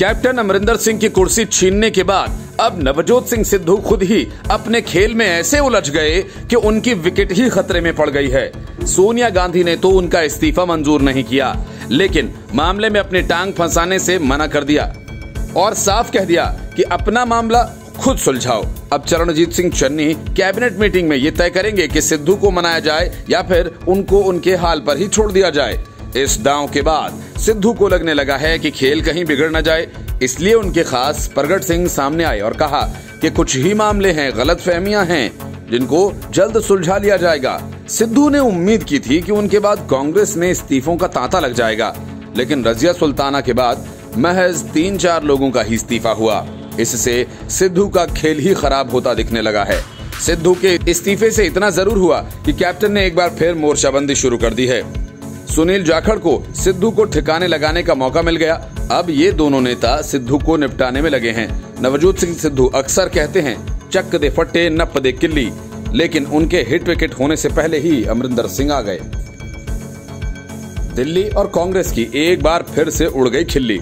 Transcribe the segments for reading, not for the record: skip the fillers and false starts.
Captain Amarinder Singh की कुर्सी छीनने के बाद अब नवजोत सिंह सिद्धू खुद ही अपने खेल में ऐसे उलझ गए कि उनकी विकेट ही खतरे में पड़ गई है। सोनिया गांधी ने तो उनका इस्तीफा मंजूर नहीं किया, लेकिन मामले में अपनी टांग फंसाने से मना कर दिया और साफ कह दिया कि अपना मामला खुद सुलझाओ। अब चरणजीत सिंह चन्नी कैबिनेट मीटिंग में ये तय करेंगे कि सिद्धू को मनाया जाए या फिर उनको उनके हाल पर ही छोड़ दिया जाए। इस दांव के बाद सिद्धू को लगने लगा है कि खेल कहीं बिगड़ न जाए, इसलिए उनके खास प्रगट सिंह सामने आए और कहा कि कुछ ही मामले हैं, गलतफहमियां हैं, जिनको जल्द सुलझा लिया जाएगा। सिद्धू ने उम्मीद की थी कि उनके बाद कांग्रेस में इस्तीफों का तांता लग जाएगा, लेकिन रजिया सुल्ताना के बाद महज 3-4 लोगों का ही इस्तीफा हुआ। इससे सिद्धू का खेल ही खराब होता दिखने लगा है। सिद्धू के इस्तीफे से इतना जरूर हुआ कि कैप्टन ने एक बार फिर मोर्चाबंदी शुरू कर दी है। सुनील जाखड़ को सिद्धू को ठिकाने लगाने का मौका मिल गया। अब ये दोनों नेता सिद्धू को निपटाने में लगे हैं। नवजोत सिंह सिद्धू अक्सर कहते हैं चक दे फट्टे नप दे किल्ली, लेकिन उनके हिट विकेट होने से पहले ही अमरिंदर सिंह आ गए। दिल्ली और कांग्रेस की एक बार फिर से उड़ गई खिल्ली।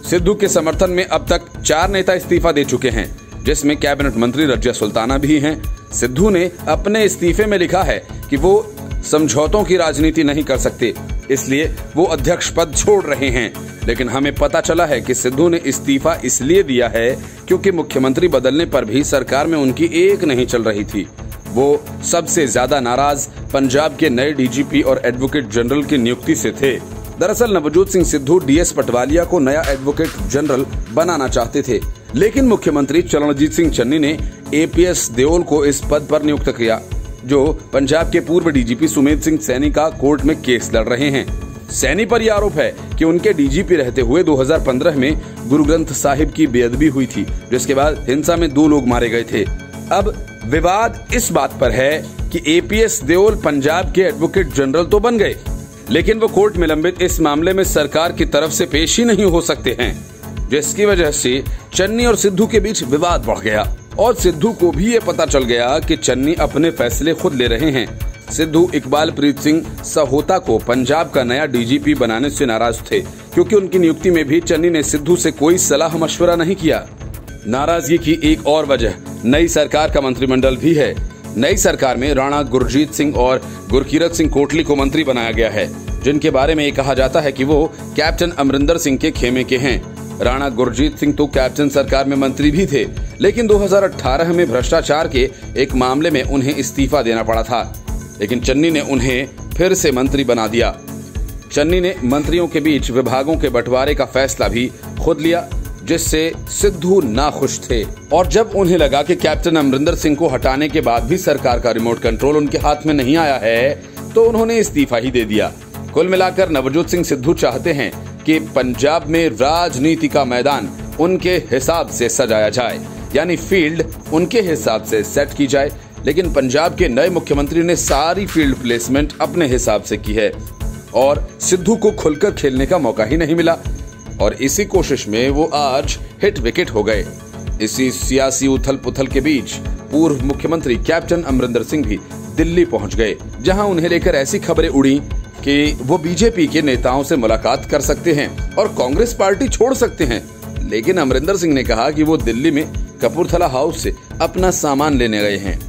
सिद्धू के समर्थन में अब तक 4 नेता इस्तीफा दे चुके हैं, जिसमें कैबिनेट मंत्री रजिया सुल्ताना भी हैं। सिद्धू ने अपने इस्तीफे में लिखा है कि वो समझौतों की राजनीति नहीं कर सकते, इसलिए वो अध्यक्ष पद छोड़ रहे हैं। लेकिन हमें पता चला है कि सिद्धू ने इस्तीफा इसलिए दिया है क्योंकि मुख्यमंत्री बदलने पर भी सरकार में उनकी एक नहीं चल रही थी। वो सबसे ज्यादा नाराज पंजाब के नए डीजीपी और एडवोकेट जनरल की नियुक्ति से थे। दरअसल नवजोत सिंह सिद्धू डीएस पटवालिया को नया एडवोकेट जनरल बनाना चाहते थे, लेकिन मुख्यमंत्री चरणजीत सिंह चन्नी ने एपीएस देओल को इस पद पर नियुक्त किया, जो पंजाब के पूर्व डीजीपी सुमेध सिंह सैनी का कोर्ट में केस लड़ रहे हैं। सैनी पर यह आरोप है कि उनके डीजीपी रहते हुए 2015 में गुरु ग्रंथ साहिब की बेअदबी हुई थी, जिसके बाद हिंसा में 2 लोग मारे गए थे। अब विवाद इस बात पर है कि एपीएस देओल पंजाब के एडवोकेट जनरल तो बन गए, लेकिन वो कोर्ट में लंबित इस मामले में सरकार की तरफ से पेश ही नहीं हो सकते हैं, जिसकी वजह से चन्नी और सिद्धू के बीच विवाद बढ़ गया और सिद्धू को भी ये पता चल गया कि चन्नी अपने फैसले खुद ले रहे हैं। सिद्धू इकबाल प्रीत सिंह सहोता को पंजाब का नया डीजीपी बनाने से नाराज थे, क्योंकि उनकी नियुक्ति में भी चन्नी ने सिद्धू से कोई सलाह मशवरा नहीं किया। नाराजगी की एक और वजह नई सरकार का मंत्रिमंडल भी है। नई सरकार में राणा गुरजीत सिंह और गुरकीरत सिंह कोटली को मंत्री बनाया गया है, जिनके बारे में ये कहा जाता है कि वो कैप्टन अमरिंदर सिंह के खेमे के हैं। राणा गुरजीत सिंह तो कैप्टन सरकार में मंत्री भी थे, लेकिन 2018 में भ्रष्टाचार के एक मामले में उन्हें इस्तीफा देना पड़ा था, लेकिन चन्नी ने उन्हें फिर से मंत्री बना दिया। चन्नी ने मंत्रियों के बीच विभागों के बंटवारे का फैसला भी खुद लिया, जिससे सिद्धू नाखुश थे। और जब उन्हें लगा कि कैप्टन अमरिंदर सिंह को हटाने के बाद भी सरकार का रिमोट कंट्रोल उनके हाथ में नहीं आया है, तो उन्होंने इस्तीफा ही दे दिया। कुल मिलाकर नवजोत सिंह सिद्धू चाहते हैं कि पंजाब में राजनीति का मैदान उनके हिसाब से सजाया जाए, यानी फील्ड उनके हिसाब से सेट की जाए। लेकिन पंजाब के नए मुख्यमंत्री ने सारी फील्ड प्लेसमेंट अपने हिसाब से की है और सिद्धू को खुलकर खेलने का मौका ही नहीं मिला, और इसी कोशिश में वो आज हिट विकेट हो गए। इसी सियासी उथल पुथल के बीच पूर्व मुख्यमंत्री कैप्टन अमरिंदर सिंह भी दिल्ली पहुंच गए, जहां उन्हें लेकर ऐसी खबरें उड़ी कि वो बीजेपी के नेताओं से मुलाकात कर सकते हैं और कांग्रेस पार्टी छोड़ सकते हैं। लेकिन अमरिंदर सिंह ने कहा कि वो दिल्ली में कपूरथला हाउस से अपना सामान लेने गए हैं,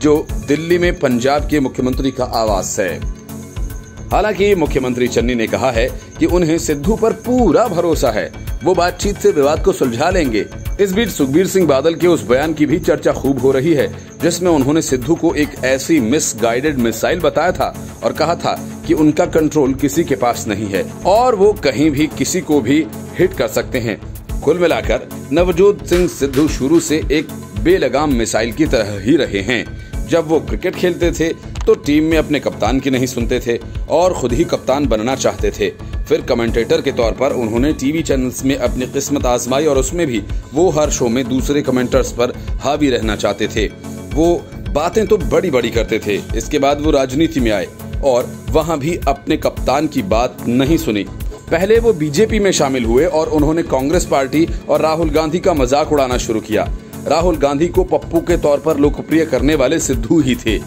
जो दिल्ली में पंजाब के मुख्यमंत्री का आवास है। हालांकि मुख्यमंत्री चन्नी ने कहा है कि उन्हें सिद्धू पर पूरा भरोसा है, वो बातचीत से विवाद को सुलझा लेंगे। इस बीच सुखबीर सिंह बादल के उस बयान की भी चर्चा खूब हो रही है, जिसमें उन्होंने सिद्धू को एक ऐसी मिसगाइडेड मिसाइल बताया था और कहा था कि उनका कंट्रोल किसी के पास नहीं है और वो कहीं भी किसी को भी हिट कर सकते हैं। कुल मिलाकर नवजोत सिंह सिद्धू शुरू से एक बेलगाम मिसाइल की तरह ही रहे हैं। जब वो क्रिकेट खेलते थे तो टीम में अपने कप्तान की नहीं सुनते थे और खुद ही कप्तान बनना चाहते थे। फिर कमेंटेटर के तौर पर उन्होंने टीवी चैनल्स में अपनी किस्मत आजमाई और उसमें भी वो हर शो में दूसरे कमेंटर्स पर हावी रहना चाहते थे। वो बातें तो बड़ी बड़ी करते थे। इसके बाद वो राजनीति में आए और वहां भी अपने कप्तान की बात नहीं सुनी। पहले वो बीजेपी में शामिल हुए और उन्होंने कांग्रेस पार्टी और राहुल गांधी का मजाक उड़ाना शुरू किया। राहुल गांधी को पप्पू के तौर पर लोकप्रिय करने वाले सिद्धू ही थे।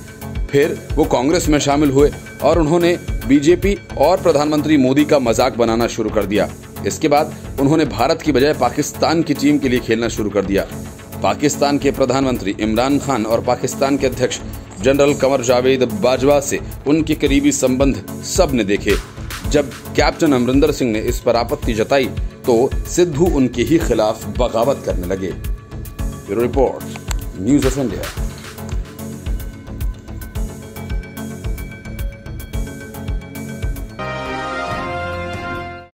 फिर वो कांग्रेस में शामिल हुए और उन्होंने बीजेपी और प्रधानमंत्री मोदी का मजाक बनाना शुरू कर दिया। इसके बाद उन्होंने भारत की बजाय पाकिस्तान की टीम के लिए खेलना शुरू कर दिया। पाकिस्तान के प्रधानमंत्री इमरान खान और पाकिस्तान के अध्यक्ष जनरल कमर जावेद बाजवा से उनके करीबी संबंध सब ने देखे। जब कैप्टन अमरिंदर सिंह ने इस पर आपत्ति जताई तो सिद्धू उनके ही खिलाफ बगावत करने लगे। Bureau report, news of India.